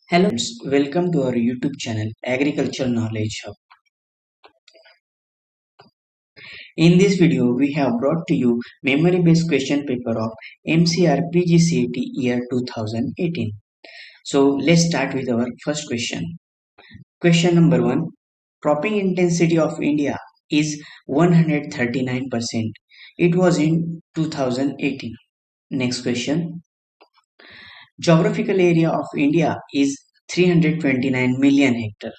Hello friends, welcome to our YouTube channel Agriculture Knowledge Hub. In this video, we have brought to you memory based question paper of MCR PGCET year 2018. So let's start with our first question. Question number 1. Cropping intensity of India is 139%. It was in 2018. Next question. Geographical area of India is 329 million hectare.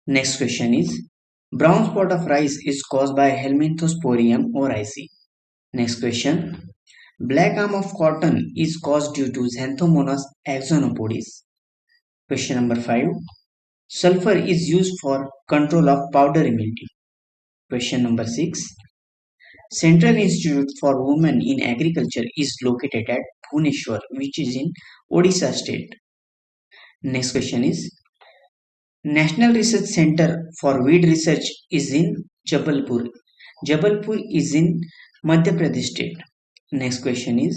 Next question is brown spot of rice is caused by Helminthosporium oryzae. Next question. Black arm of cotton is caused due to Xanthomonas axonopodis. Question number 5. Sulfur is used for control of powdery mildew. Question number 6. Central Institute for Women in Agriculture is located at Bhubaneswar, which is in Odisha state. Next question is National Research Center for Weed Research is in Jabalpur. Jabalpur is in Madhya Pradesh state. Next question is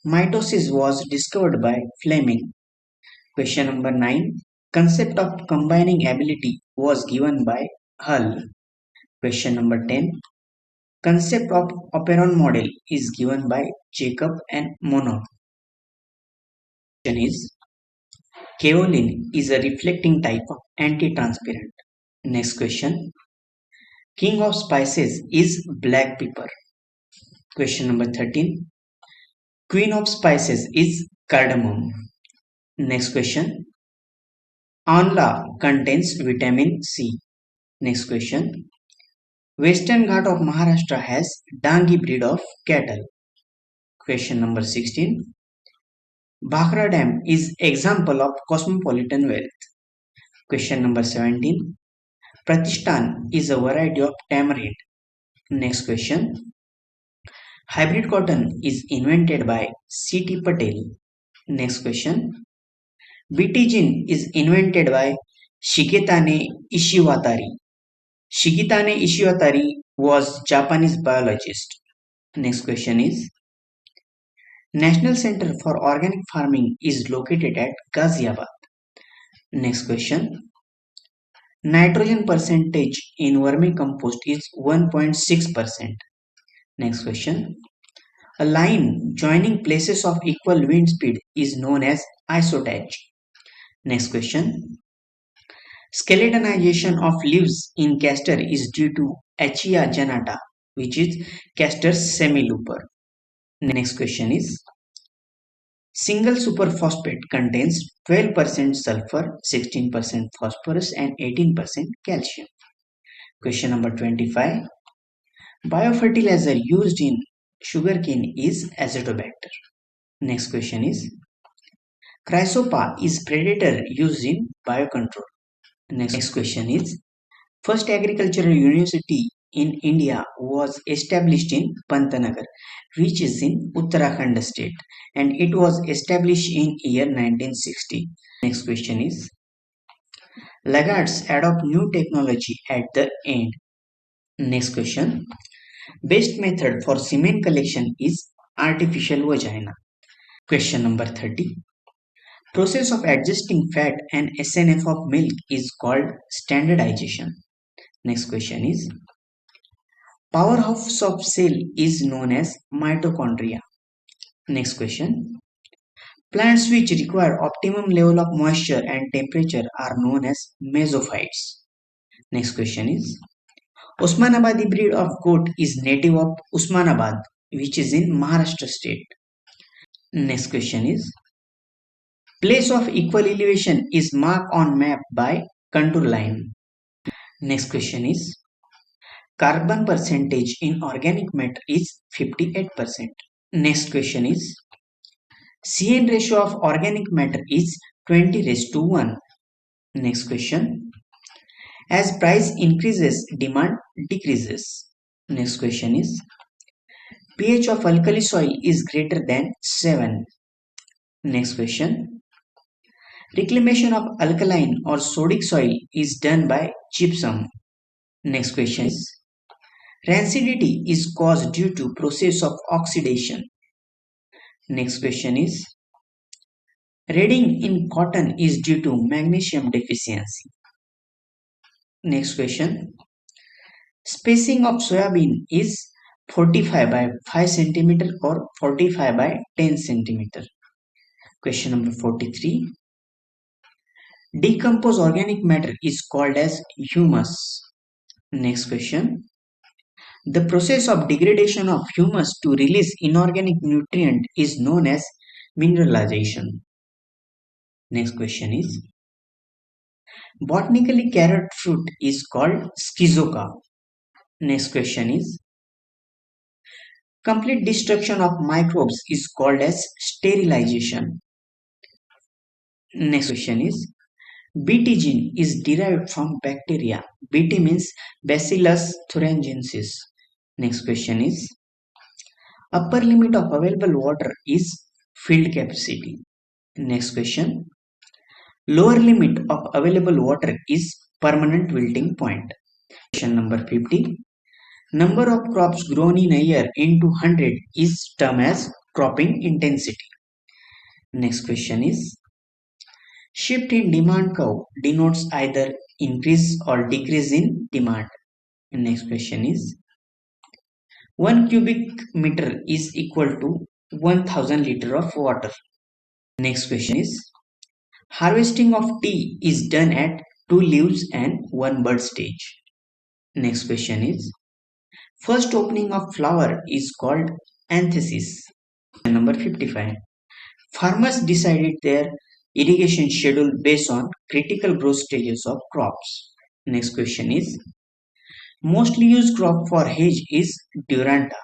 mitosis was discovered by Fleming. Question number 9. Concept of combining ability was given by Hull. Question number 10. Concept of operon model is given by Jacob and Monod. Question is kaolin is a reflecting type of anti-transparent. Next question. King of spices is black pepper. Question number 13. Queen of spices is cardamom. Next question. Amla contains vitamin C. Next question. Western Ghat of Maharashtra has Dangi breed of cattle. Question number 16. Bhakra Dam is example of cosmopolitan wealth. Question number 17. Pratishthan is a variety of tamarind. Next question. Hybrid cotton is invented by C.T. Patel. Next question. BT is invented by Shigetane Ishiwatari. Shigetane Ishiwatari was Japanese biologist. Next question is National Center for Organic Farming is located at Ghaziabad. Next question. Nitrogen percentage in vermicompost is 1.6%. Next question. A line joining places of equal wind speed is known as isotage. Next question. Skeletonization of leaves in castor is due to Achia janata, which is castor semilooper. Next question is single superphosphate contains 12% sulfur, 16% phosphorus and 18% calcium. Question number 25. Biofertilizer used in sugarcane is azotobacter. Next question is Chrysopa is predator used in biocontrol. Next question is first agricultural university in India was established in Pantanagar, which is in Uttarakhand state, and it was established in year 1960. Next question is laggards adopt new technology at the end. Next question. Best method for semen collection is artificial vagina. Question number 30. Process of adjusting fat and SNF of milk is called standardization. Next question is powerhouse of cell is known as mitochondria. Next question. Plants which require optimum level of moisture and temperature are known as mesophytes. Next question is Osmanabadi breed of goat is native of Osmanabad, which is in Maharashtra state. Next question is place of equal elevation is marked on map by contour line. Next question is carbon percentage in organic matter is 58%. Next question is CN ratio of organic matter is 20:1. Next question. As price increases, demand decreases. Next question is pH of alkali soil is greater than 7. Next question. Reclamation of alkaline or sodic soil is done by gypsum. Next question is rancidity is caused due to process of oxidation. Next question is Reading in cotton is due to magnesium deficiency. Next question. Spacing of soybean is 45 by 5 centimeter or 45 by 10 centimeter. Question number 43. Decomposed organic matter is called as humus. Next question. The process of degradation of humus to release inorganic nutrient is known as mineralization. Next question is, botanically carrot fruit is called schizoca. Next question is, complete destruction of microbes is called as sterilization. Next question is, Bt gene is derived from bacteria. Bt means Bacillus thuringiensis. Next question is, upper limit of available water is field capacity. Next question, lower limit of available water is permanent wilting point. Question number 50. Number of crops grown in a year into 100 is termed as cropping intensity. Next question is, shift in demand curve denotes either increase or decrease in demand. Next question is, 1 cubic meter is equal to 1000 liter of water. Next question is, harvesting of tea is done at 2 leaves and 1 bud stage. Next question is, first opening of flower is called anthesis. Number 55. Farmers decided their irrigation schedule based on critical growth stages of crops. Next question is, mostly used crop for hedge is Duranta.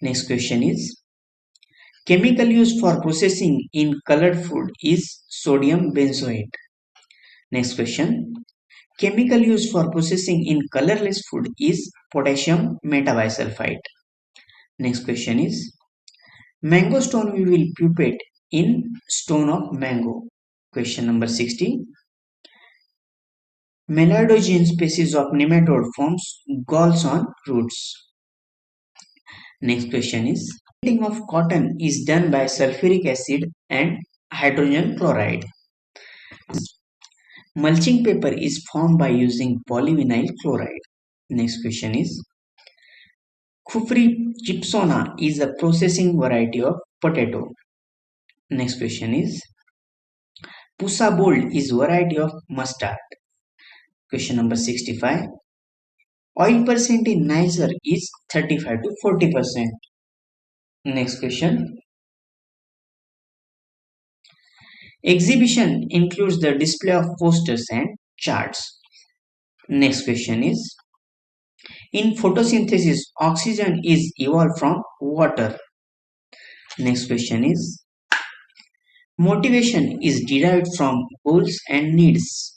Next question is, chemical used for processing in colored food is sodium benzoate. Next question, chemical used for processing in colorless food is potassium metabisulfite. Next question is, mango stone we will pupate in stone of mango. Question number 60. Meloidogen species of nematode forms galls on roots. Next question is, treating of cotton is done by sulfuric acid and hydrogen chloride. Mulching paper is formed by using polyvinyl chloride. Next question is, Khufri gypsona is a processing variety of potato. Next question is, Pusa bold is variety of mustard. Question number 65. Oil percent in Niger is 35 to 40%. Next question. Exhibition includes the display of posters and charts. Next question is, in photosynthesis, oxygen is evolved from water. Next question is, motivation is derived from goals and needs.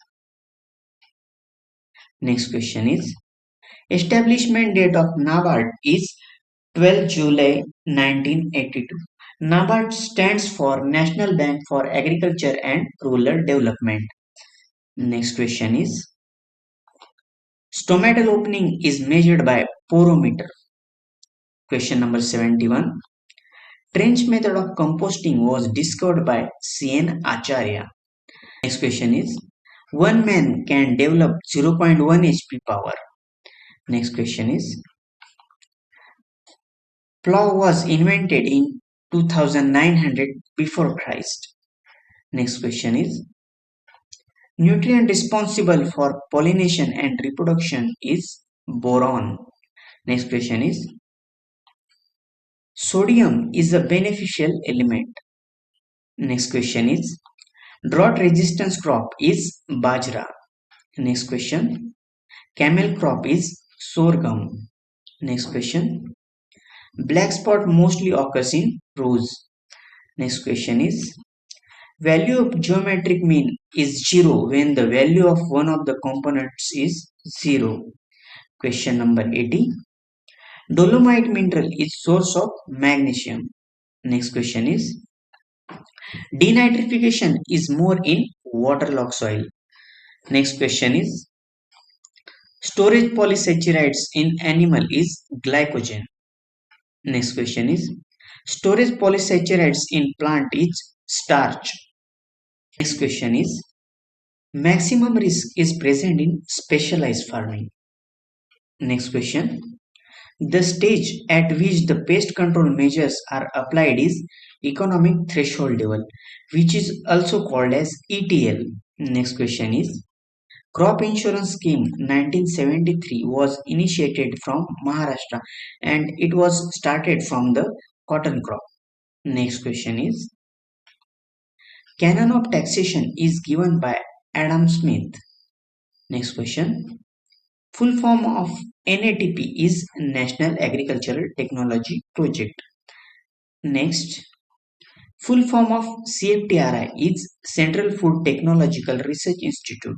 Next question is, establishment date of NABARD is 12 July 1982. NABARD stands for National Bank for Agriculture and Rural Development. Next question is, stomatal opening is measured by porometer. Question number 71. Trench method of composting was discovered by C.N. Acharya. Next question is, one man can develop 0.1 HP power. Next question is, plow was invented in 2900 before Christ. Next question is, nutrient responsible for pollination and reproduction is boron. Next question is, sodium is a beneficial element. Next question is, drought resistance crop is bajra. Next question, camel crop is sorghum. Next question, black spot mostly occurs in rose. Next question is, value of geometric mean is 0 when the value of one of the components is 0. Question number 80. Dolomite mineral is source of magnesium. Next question is, denitrification is more in waterlogged soil. Next question is, storage polysaccharides in animal is glycogen. Next question is, storage polysaccharides in plant is starch. Next question is maximum risk is present in specialized farming. Next question. The stage at which the pest control measures are applied is economic threshold level, which is also called as ETL. Next question is Crop Insurance Scheme 1973 was initiated from Maharashtra and it was started from the cotton crop. Next question is Canon of taxation is given by Adam Smith. Next question. Full form of NATP is National Agricultural Technology Project. Next, full form of CFTRI is Central Food Technological Research Institute.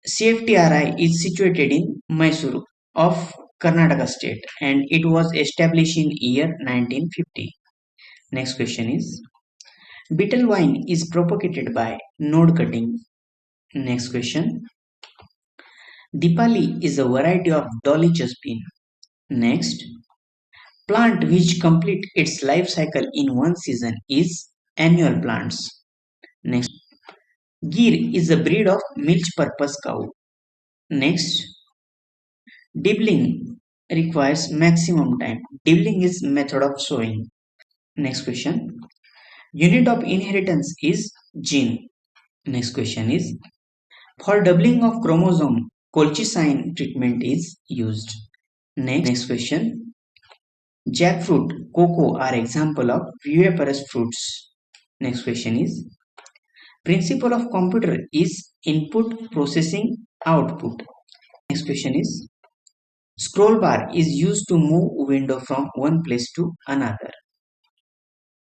CFTRI is situated in Mysuru of Karnataka state and it was established in year 1950. Next question is betel vine is propagated by node cutting. Next question. Dipali is a variety of dolichos bean. Next, plant which complete its life cycle in one season is annual plants. Next, Gir is a breed of milk purpose cow. Next, dibbling requires maximum time. Dibbling is method of sowing. Next question. Unit of inheritance is gene. Next question is for doubling of chromosome, colchicine treatment is used. Next question. Jackfruit, cocoa are example of viviparous fruits. Next question is principle of computer is input, processing, output. Next question is scroll bar is used to move window from one place to another.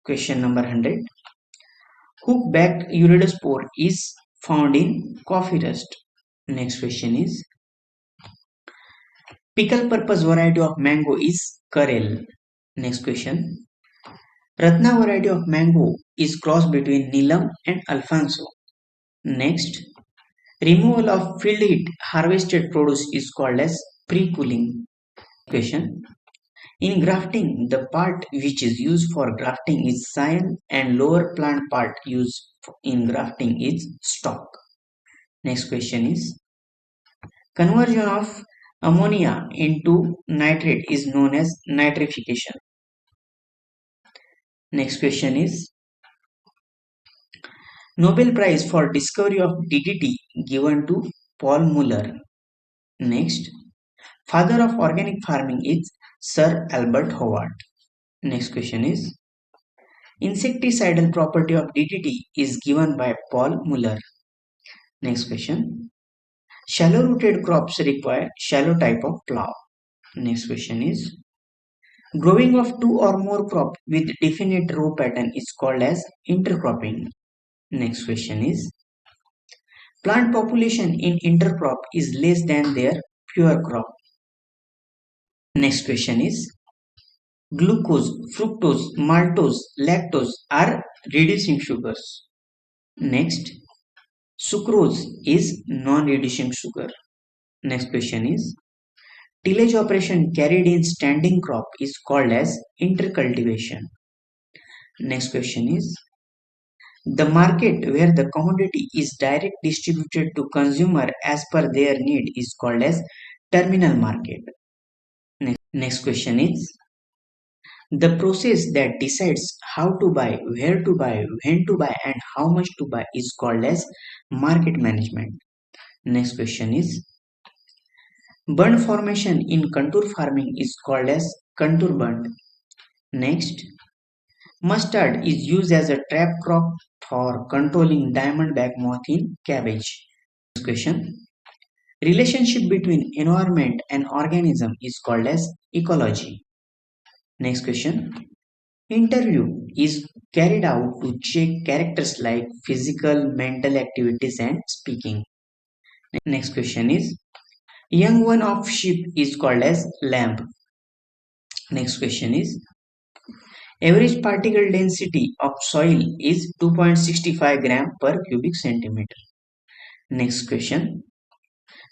Question number 100. Hook-backed iridospore is found in coffee rust. Next question is pickle purpose variety of mango is Karel. Next question. Ratna variety of mango is cross between Neelam and Alfonso. Next, removal of field heat harvested produce is called as pre-cooling. Question. In grafting, the part which is used for grafting is scion and lower plant part used in grafting is stalk. Next question is conversion of ammonia into nitrate is known as nitrification. Next question is Nobel Prize for discovery of DDT given to Paul Muller. Next, father of organic farming is Sir Albert Howard. Next question is insecticidal property of DDT is given by Paul Muller. Next question. Shallow rooted crops require shallow type of plow. Next question is growing of two or more crop with definite row pattern is called as intercropping. Next question is plant population in intercrop is less than their pure crop. Next question is glucose, fructose, maltose, lactose are reducing sugars. Next, sucrose is non-reducing sugar. Next question is tillage operation carried in standing crop is called as intercultivation. Next question is the market where the commodity is direct distributed to consumer as per their need is called as terminal market. Next question is the process that decides how to buy, where to buy, when to buy and how much to buy is called as market management. Next question is burn formation in contour farming is called as contour burn. Next, mustard is used as a trap crop for controlling diamondback moth in cabbage. Next question. Relationship between environment and organism is called as ecology. Next question. Interview is carried out to check characters like physical, mental activities and speaking. Next question is young one of sheep is called as lamb. Next question is average particle density of soil is 2.65 gram per cubic centimeter. Next question.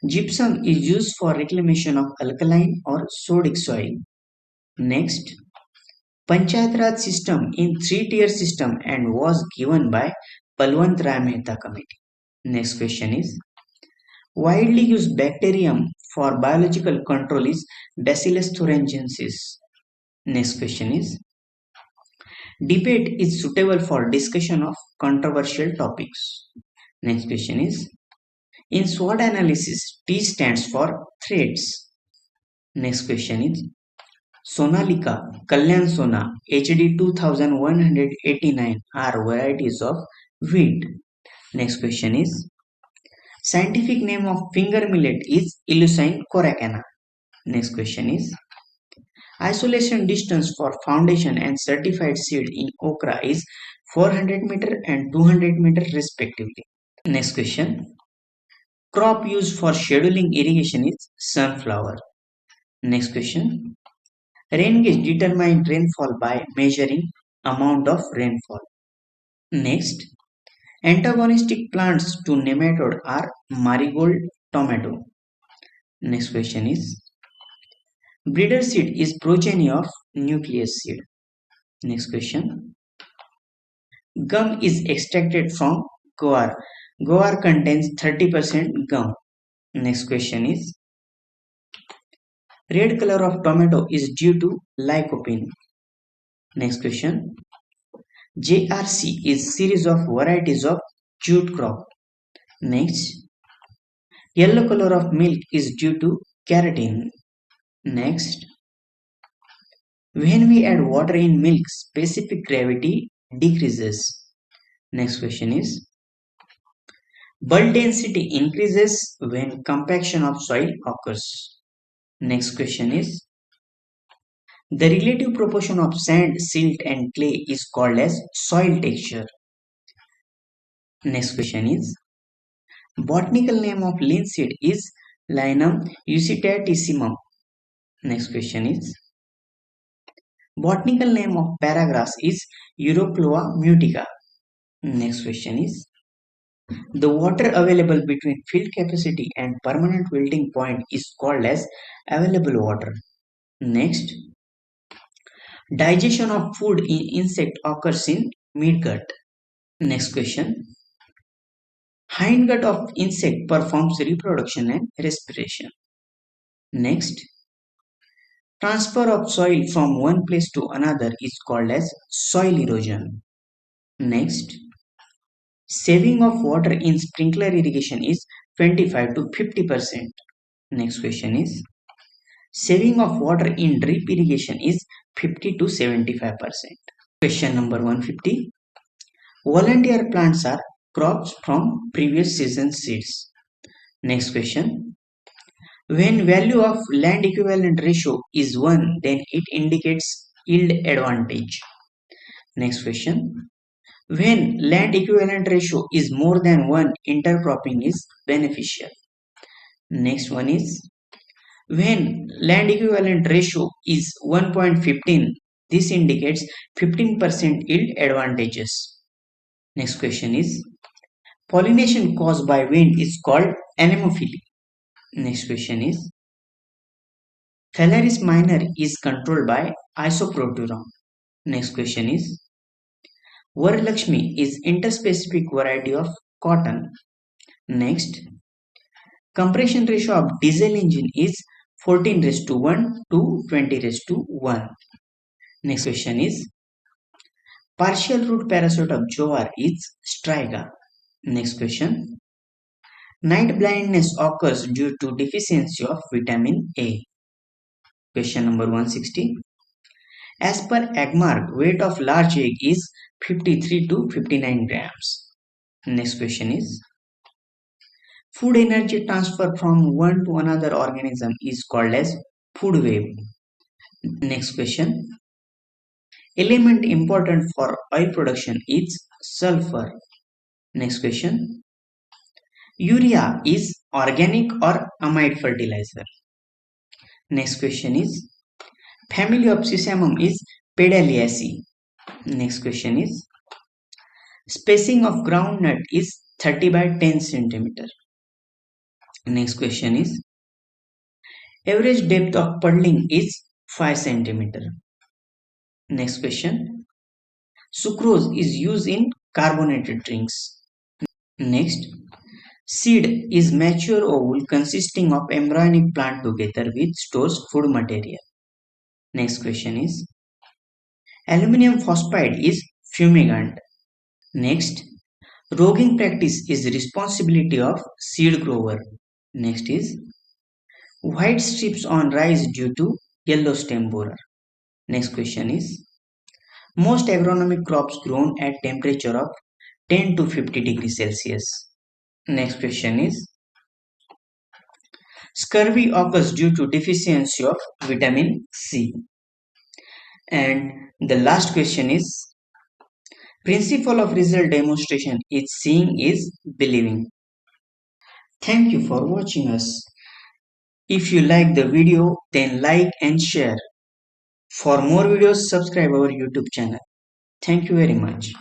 Gypsum is used for reclamation of alkaline or sodic soil. Next, Panchayat Raj system in three-tier system and was given by Balwant Rai Mehta Committee. Next question is, widely used bacterium for biological control is Bacillus thuringiensis. Next question is, debate is suitable for discussion of controversial topics. Next question is, in SWOT analysis, T stands for threats. Next question is, Sonalika, Kalyan Sona, HD 2189 are varieties of wheat. Next question is, scientific name of finger millet is Eleusine coracana. Next question is, isolation distance for foundation and certified seed in okra is 400 meter and 200 meter respectively. Next question, crop used for scheduling irrigation is sunflower. Next question, rain gauge determine rainfall by measuring amount of rainfall. Next, antagonistic plants to nematode are marigold tomato. Next question is, breeder seed is progeny of nucleus seed. Next question, gum is extracted from guar. Guar contains 30% gum. Next question is, red color of tomato is due to lycopene. Next question, JRC is series of varieties of jute crop. Next, yellow color of milk is due to keratin. Next, when we add water in milk, specific gravity decreases. Next question is, bulk density increases when compaction of soil occurs. Next question is, the relative proportion of sand, silt and clay is called as soil texture. Next question is, botanical name of linseed is Linum usitatissimum. Next question is, botanical name of paragrass is Europloa mutica. Next question is, the water available between field capacity and permanent wilting point is called as available water. Next, digestion of food in insect occurs in midgut. Next question, hindgut of insect performs reproduction and respiration. Next, transfer of soil from one place to another is called as soil erosion. Next, saving of water in sprinkler irrigation is 25 to 50%. Next question is, saving of water in drip irrigation is 50 to 75%. Question number 150. Volunteer plants are crops from previous season seeds. Next question. When value of land equivalent ratio is 1, then it indicates yield advantage. Next question. When land equivalent ratio is more than 1, intercropping is beneficial. Next one is, when land equivalent ratio is 1.15, this indicates 15% yield advantages. Next question is, pollination caused by wind is called anemophily. Next question is, Phalaris minor is controlled by isoproteron. Next question is, Varalakshmi is interspecific variety of cotton. Next, compression ratio of diesel engine is 14:1 to 20:1. Next question is, partial root parasite of jowar is striga. Next question, night blindness occurs due to deficiency of vitamin A. Question number 160. As per Agmark, weight of large egg is 53 to 59 grams. Next question is, food energy transfer from one to another organism is called as food web. Next question, element important for oil production is sulfur. Next question, urea is organic or amide fertilizer. Next question is, family of sesamum is Pedaliaceae. Next question is, spacing of groundnut is 30 by 10 centimeter. Next question is, average depth of puddling is 5 centimeter. Next question. Sucrose is used in carbonated drinks. Next. Seed is mature ovule consisting of embryonic plant together with stores food material. Next question is. Aluminum phosphide is fumigant. Next. Rogging practice is responsibility of seed grower. Next is. White strips on rice due to yellow stem borer. Next question is. Most agronomic crops grown at temperature of 10 to 50 degrees Celsius. Next question is. Scurvy occurs due to deficiency of vitamin C. And the last question is. Principle of result demonstration is seeing is believing. Thank you for watching us. If you like the video, then like and share. For more videos, subscribe our YouTube channel. Thank you very much.